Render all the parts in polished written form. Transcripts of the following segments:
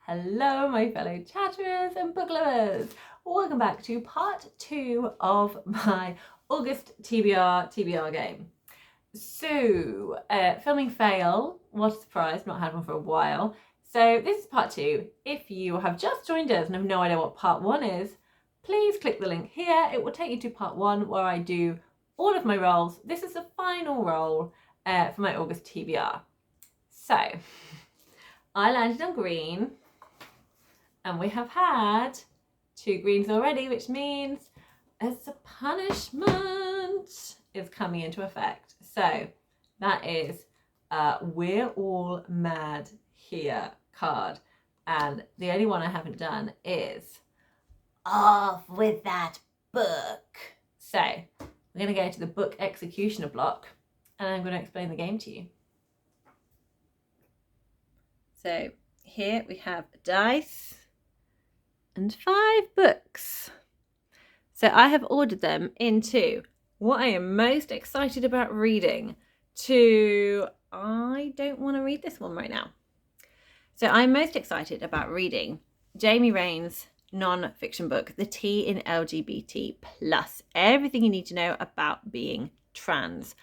Hello my fellow chatterers and book lovers. Welcome back to part 2 of my August TBR game. So, filming fail, what a surprise, not had one for a while. So this is part 2. If you have just joined us and have no idea what part 1 is, please click the link here. It will take you to part 1 where I do all of my rolls. This is the final roll for my August TBR. So, I landed on green. And we have had 2 greens already, which means as a punishment is coming into effect. So that is We're All Mad Here card. And the only one I haven't done is Off With That Book. So we're going to go to the book executioner block and I'm going to explain the game to you. So here we have a dice and 5 books. So I have ordered them into what I am most excited about reading to I don't want to read this one right now. So I'm most excited about reading Jamie Rain's non-fiction book, The T in LGBT+. Everything you need to know about being trans.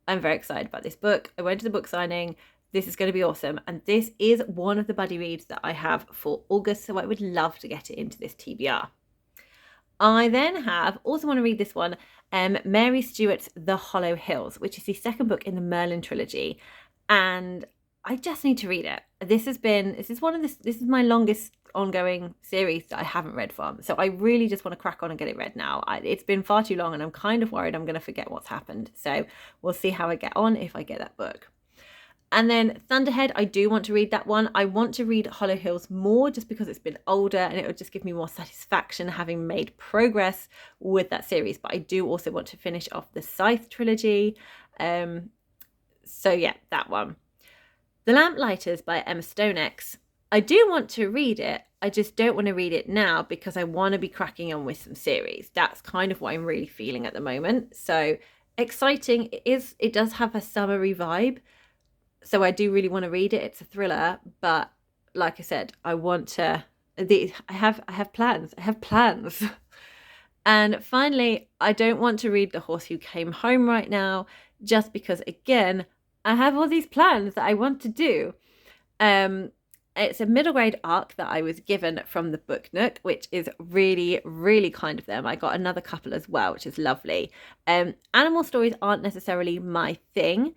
I'm very excited about this book. I went to the book signing. This is going to be awesome. And this is one of the buddy reads that I have for August. So I would love to get it into this TBR. I then also want to read this one, Mary Stewart's The Hollow Hills, which is the second book in the Merlin trilogy. And I just need to read it. This is my longest ongoing series that I haven't read from. So I really just want to crack on and get it read now. It's been far too long and I'm kind of worried I'm going to forget what's happened. So we'll see how I get on if I get that book. And then Thunderhead, I do want to read that one. I want to read Hollow Hills more just because it's been older and it would just give me more satisfaction having made progress with that series. But I do also want to finish off the Scythe trilogy. So yeah, that one. The Lamplighters by Emma Stonex. I do want to read it. I just don't want to read it now because I want to be cracking on with some series. That's kind of what I'm really feeling at the moment. So exciting. It does have a summery vibe. So I do really want to read it. It's a thriller, but like I said, I want to. I have plans. I have plans. And finally, I don't want to read The Horse Who Came Home right now, just because again, I have all these plans that I want to do. It's a middle grade arc that I was given from the Book Nook, which is really, really kind of them. I got another couple as well, which is lovely. Animal stories aren't necessarily my thing.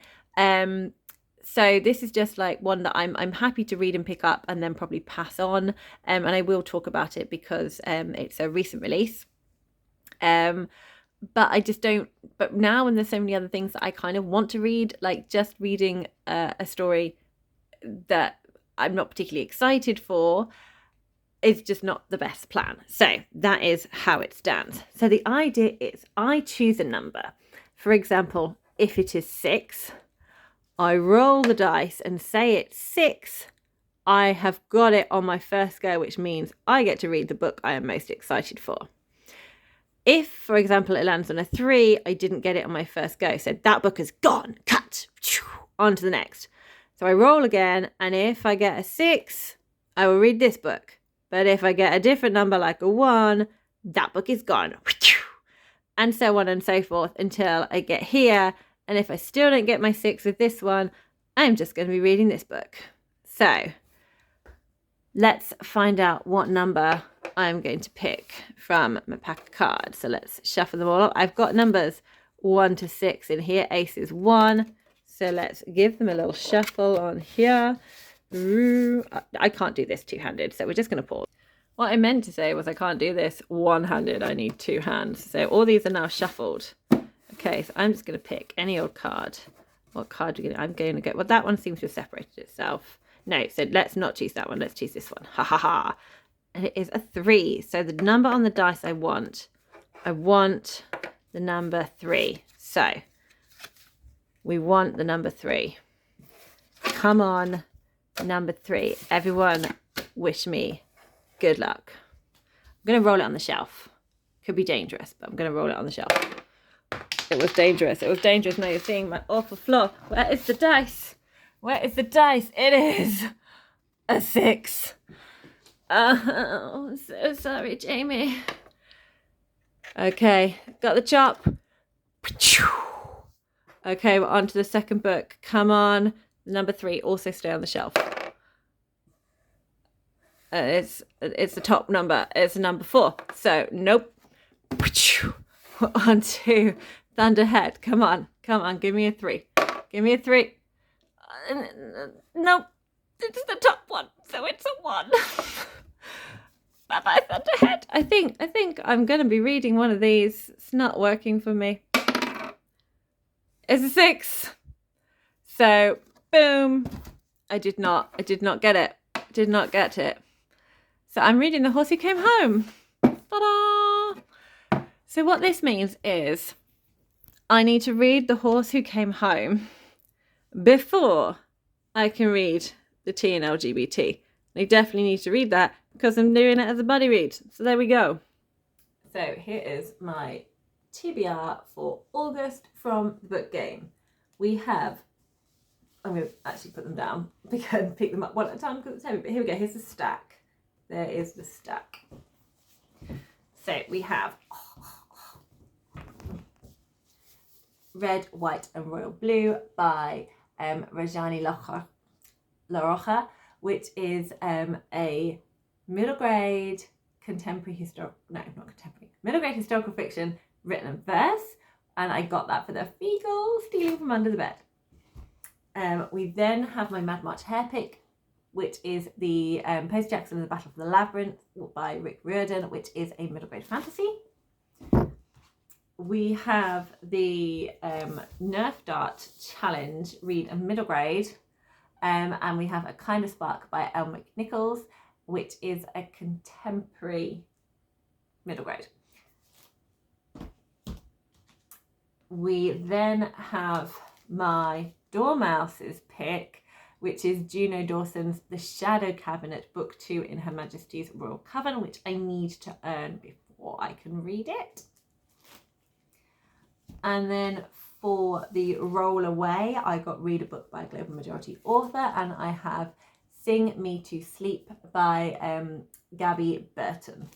So this is just like one that I'm happy to read and pick up and then probably pass on. And I will talk about it because it's a recent release. But I just don't. But now, and there's so many other things that I kind of want to read, like just reading a story that I'm not particularly excited for is just not the best plan. So that is how it stands. So the idea is I choose a number. For example, if it is 6, I roll the dice and say it's 6. I have got it on my first go, which means I get to read the book I am most excited for. If, for example, it lands on a 3, I didn't get it on my first go. So that book is gone, cut, on to the next. So I roll again, and if I get a 6, I will read this book. But if I get a different number like a 1, that book is gone. And so on and so forth until I get here. And if I still don't get my 6 with this one, I'm just going to be reading this book. So let's find out what number I'm going to pick from my pack of cards. So let's shuffle them all up. I've got numbers 1 to 6 in here. Ace is 1. So let's give them a little shuffle on here. Ooh, I can't do this two-handed, so we're just going to pause. What I meant to say was I can't do this one-handed. I need 2 hands. So all these are now shuffled. Okay, so I'm just going to pick any old card. What card I'm going to get? Well, that one seems to have separated itself. No, so let's not choose that one. Let's choose this one. Ha ha ha. And it is a 3. So the number on the dice I want the number 3. So we want the number 3. Come on, number 3. Everyone wish me good luck. I'm going to roll it on the shelf. Could be dangerous, but I'm going to roll it on the shelf. It was dangerous. It was dangerous. Now you're seeing my awful flaw. Where is the dice? Where is the dice? It is a 6. Oh, I'm so sorry, Jamie. Okay, got the chop. Okay, we're on to the second book. Come on. Number 3, also stay on the shelf. It's the top number. It's number 4. So, nope. We're on to Thunderhead. Come on. Give me a 3. Give me a 3. Nope. It's the top one. So it's a 1. Bye-bye, Thunderhead. I think I'm going to be reading one of these. It's not working for me. It's a 6. So, boom. I did not get it. Did not get it. So I'm reading The Horse Who Came Home. Ta-da! So what this means is I need to read The Horse Who Came Home before I can read the T and LGBT. I definitely need to read that because I'm doing it as a buddy read. So there we go. So here is my TBR for August from the book game. We have, I'm going to actually put them down because pick them up one at a time because it's heavy. But here we go. Here's the stack. There is the stack. So we have Red, White and Royal Blue by Rajani LaRocha, which is a middle grade middle grade historical fiction written in verse, and I got that for the Feagle stealing from under the bed. We then have my Mad March hair pick, which is the Percy Jackson and the Battle for the Labyrinth by Rick Riordan, which is a middle grade fantasy. We have the Nerf Dart Challenge, read a middle grade, and we have A Kind of Spark by Elle McNichols, which is a contemporary middle grade. We then have my Dormouse's pick, which is Juno Dawson's The Shadow Cabinet, Book 2 in Her Majesty's Royal Coven, which I need to earn before I can read it. And then for the Roll Away, I got Read a Book by a Global Majority author, and I have Sing Me to Sleep by Gabby Burton.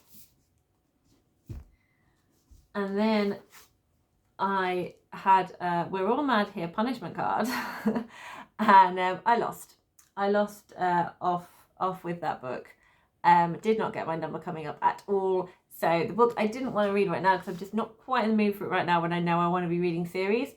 And then I had We're All Mad Here punishment card, and I lost off with that book. Did not get my number coming up at all. So the book I didn't want to read right now because I'm just not quite in the mood for it right now when I know I want to be reading series,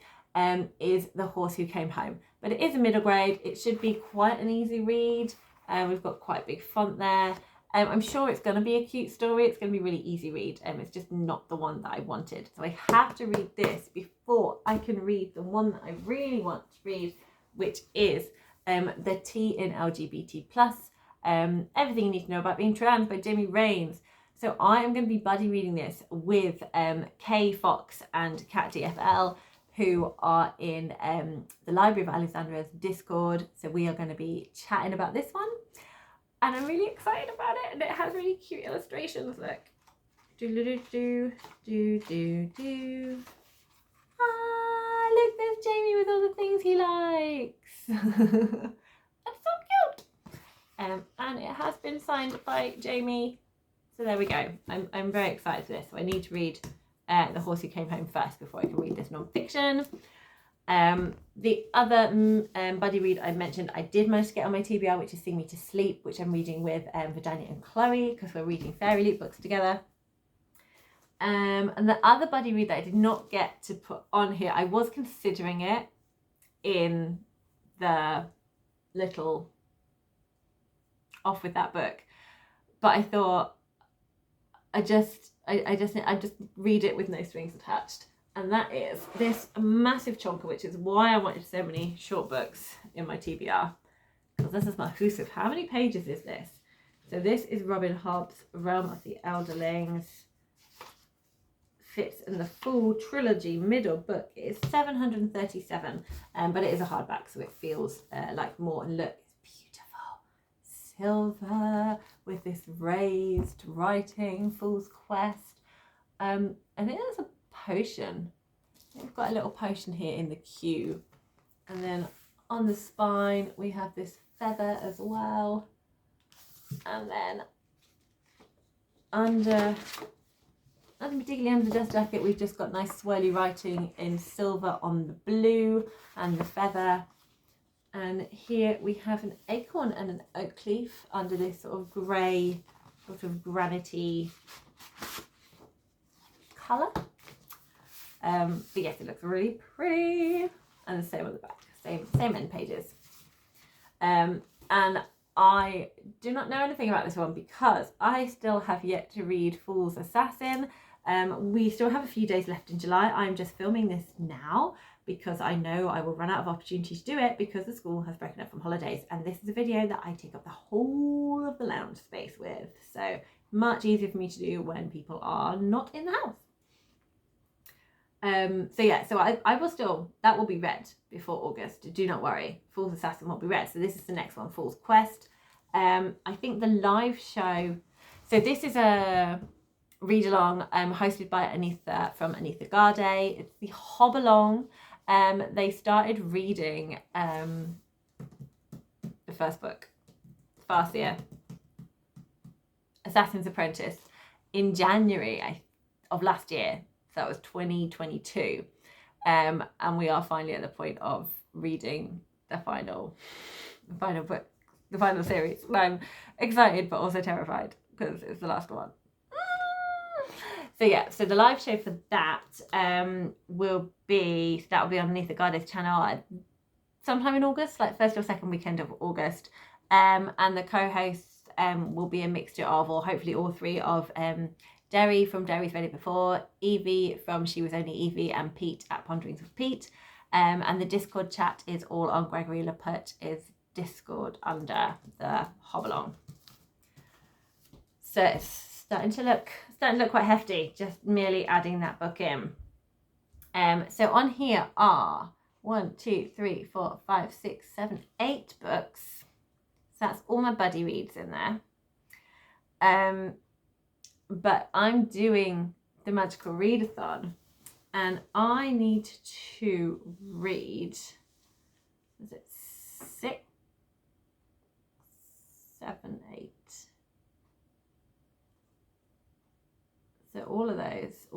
is The Horse Who Came Home. But it is a middle grade. It should be quite an easy read. We've got quite a big font there. I'm sure it's going to be a cute story. It's going to be really easy read. It's just not the one that I wanted. So I have to read this before I can read the one that I really want to read, which is the T in LGBT+. Everything you need to know about being trans by Jamie Rains. So I am going to be buddy reading this with Kfox and Cat DFL, who are in the Library of Alexandria's Discord. So we are going to be chatting about this one. And I'm really excited about it. And it has really cute illustrations. Look. Ah, look, there's Jamie with all the things he likes. That's so cute. And it has been signed by Jamie. So there we go. I'm very excited for this. So I need to read The Horse Who Came Home first before I can read this non-fiction. The other buddy read I mentioned, I did manage to get on my TBR, which is Sing Me to Sleep, which I'm reading with Vadania and Cloe, because we're reading Fairy Loot books together. And the other buddy read that I did not get to put on here, I was considering it in the little off with that book, but I thought I just read it with no strings attached. And that is this massive chonker, which is why I wanted so many short books in my TBR. Because this is my Hussif. How many pages is this? So this is Robin Hobb's Realm of the Elderlings. Fits in the full trilogy middle book. It is 737, but it is a hardback, so it feels like more. And look, it's beautiful. Silver with this raised writing, Fool's Quest. And it is a potion. We've got a little potion here in the queue, and then on the spine we have this feather as well, and then nothing particularly under the dust jacket. We've just got nice swirly writing in silver on the blue and the feather. And here we have an acorn and an oak leaf under this sort of grey, sort of granity colour. But yes, it looks really pretty. And the same on the back, same end pages. And I do not know anything about this one because I still have yet to read Fool's Assassin. We still have a few days left in July. I'm just filming this now because I know I will run out of opportunity to do it because the school has broken up from holidays, and this is a video that I take up the whole of the lounge space with, so much easier for me to do when people are not in the house. So yeah, so I will still, that will be read before August, do not worry. Fool's Assassin will be read, so this is the next one, Fool's Quest. I think the live show, so this is a read along hosted by Anitha from Anitha Garde. It's the Hob Along. They started reading the first book, Farseer, Assassin's Apprentice, in January of last year. So that was 2022. And we are finally at the point of reading the final book, the final series. I'm excited but also terrified because it's the last one. So yeah, so the live show for that will be on Anitha Garde's channel sometime in August, like first or second weekend of August. And the co-hosts will be a mixture of, or hopefully all three of, Derri from Derri's Read It Before, Evie from She Was Only Evie, and Pete at Ponderings with Pete. And the Discord chat is all on Gregory Laput's Discord under the Hob Along. So it's starting to look quite hefty, just merely adding that book in. So on here are 1, 2, 3, 4, 5, 6, 7, 8 books. So that's all my buddy reads in there. But I'm doing the Magical Readathon, and I need to read, is it 6, 7, 8? So all of those,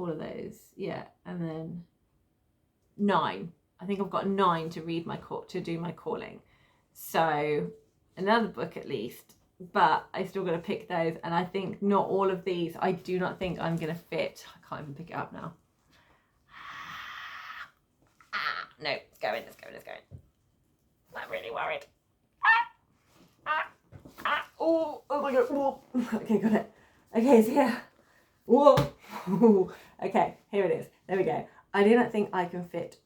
yeah, and then 9. I think I've got 9 to read to do my calling. So another book at least, but I still got to pick those, and I think not all of these, I do not think I'm going to fit. I can't even pick it up now. No, it's going. I'm really worried. Oh my god. Oh. Okay, got it. Okay, it's here. Whoa. Okay, here it is. There we go. I do not think I can fit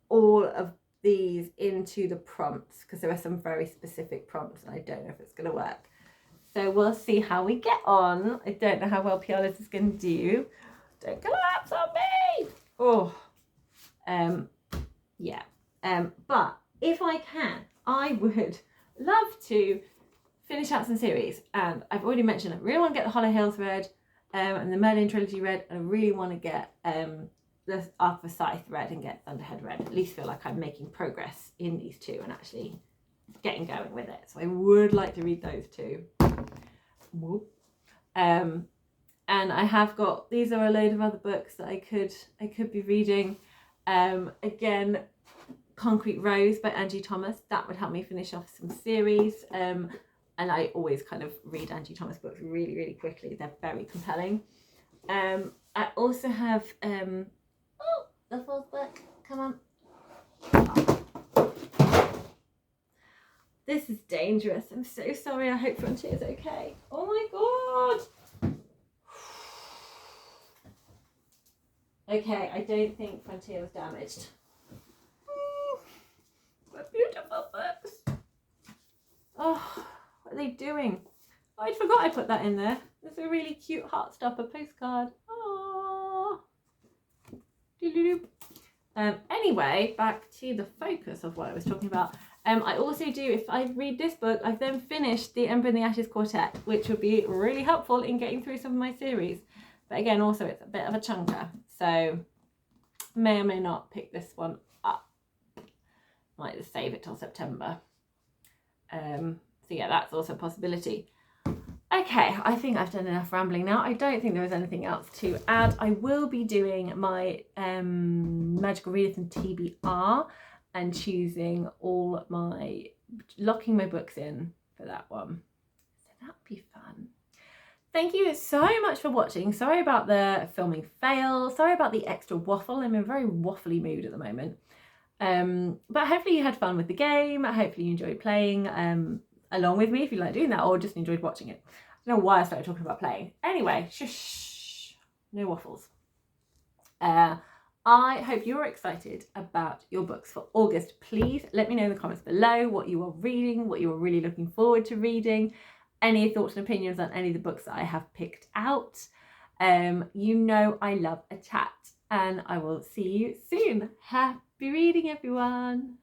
all of these into the prompts because there are some very specific prompts and I don't know if it's going to work. So we'll see how we get on. I don't know how well Piola's is going to do. Don't collapse on me. Oh. Yeah. But if I can, I would love to finish out some series. And I've already mentioned I really want to get the Hollow Hills read. And the Merlin trilogy read, and I really want to get the Arc of Scythe read and get Thunderhead read. At least feel like I'm making progress in these two and actually getting going with it. So I would like to read those two. And I have got, these are a load of other books that I could be reading. Again, Concrete Rose by Angie Thomas. That would help me finish off some series. And I always kind of read Angie Thomas books really, really quickly. They're very compelling. I also have, the fourth book. Come on. This is dangerous. I'm so sorry. I hope Frontier's okay. Oh my god. Okay, I don't think Frontier was damaged. What beautiful books. Oh. What are they doing? Oh, I forgot I put that in there. There's a really cute Heartstopper postcard. Aww. Anyway, back to the focus of what I was talking about. I also do, if I read this book, I've then finished the Ember in the Ashes Quartet, which would be really helpful in getting through some of my series. But again, also it's a bit of a chunker, so may or may not pick this one up. Might just save it till September. So yeah, that's also a possibility. Okay, I think I've done enough rambling now. I don't think there was anything else to add. I will be doing my Magical Readathon TBR and choosing locking my books in for that one. So that'll be fun. Thank you so much for watching. Sorry about the filming fail. Sorry about the extra waffle. I'm in a very waffly mood at the moment. But hopefully you had fun with the game. Hopefully you enjoyed playing along with me if you like doing that, or just enjoyed watching it. I don't know why I started talking about playing. Anyway, shush, no waffles. I hope you're excited about your books for August. Please let me know in the comments below what you are reading, what you are really looking forward to reading, any thoughts and opinions on any of the books that I have picked out. You know I love a chat, and I will see you soon. Happy reading, everyone.